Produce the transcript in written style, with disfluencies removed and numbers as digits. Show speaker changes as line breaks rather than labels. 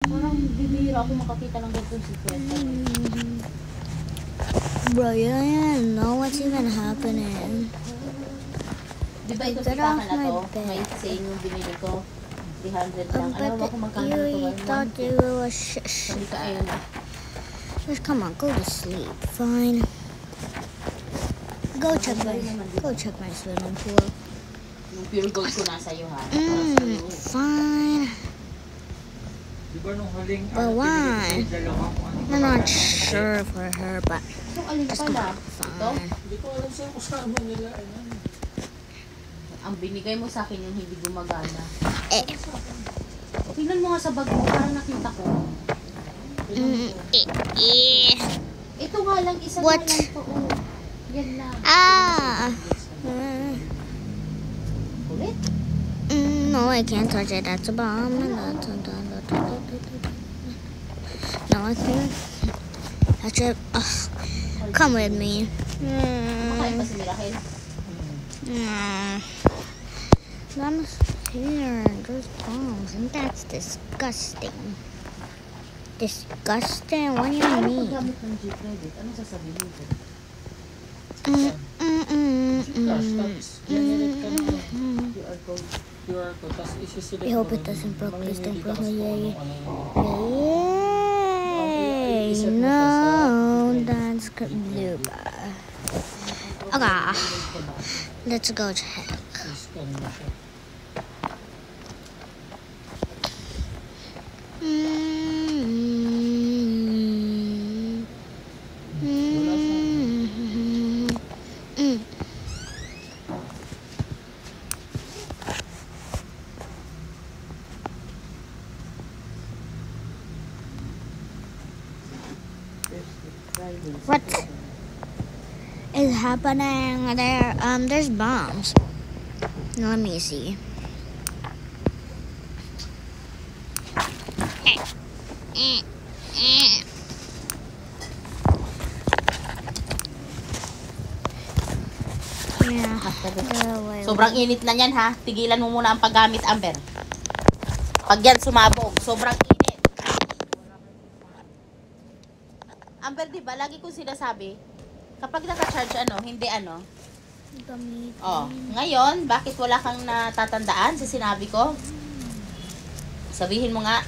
Parang bibihira ako makakita ng ganitong situation.
Bro, you don't even know what's even happening.
Di ba ito
Get
titakan
off
na
my
to?
bed.
May sale yung binili ko. 300 lang. Alam mo
But
kung magkano ito
you
ba?
thought you were Just come on, go to sleep. Fine. Go check my swimming pool.
Yung pure gold ko nasa iyo ha.
Fine. But why? I'm not sure for her, but
Itong alin
just come
pala?
on.
Ito?
Fine.
Hindi ko alam sa'yo kung saan mo nila.
Ang binigay mo sa akin yung hindi gumagana.
Eh.
Tingnan mo nga sa bag mo. Parang nakita ko. Ito nga lang. Isa
What?
nga lang to. Oh. Yan lang.
Ah.
Ulit?
No, I can't touch it. That's a bomb. No, I can't touch it. Ugh. Come with me.
Makain pa si Mirakel.
I'm here. There's bombs, and that's disgusting. Disgusting? What do you
Ano
mean?
paggamit ng G-Credit? Anong sasabihin ko?
Cash, tapos generate ka ng
QR code.
QR code, tapos isi-select
I hope
mo
it doesn't
doon.
break. Please don't
Mamimili ka
break.
kasi
Yay.
kung ano-ano.
Yay!
Iset mo siya sa
No,
credit.
that's blue. Okay, let's go check.
I-scan mo siya.
What is happening there? There's bombs. Let me see. Yeah.
Sobrang init na yan ha. Tigilan mo muna ang paggamit, Amber. Pag yan sumabog, sobrang init. Amber, di ba? Lagi kong sinasabi, kapag naka-charge hindi Oh, ngayon, bakit wala kang natatandaan sa sinabi ko? Sabihin mo nga.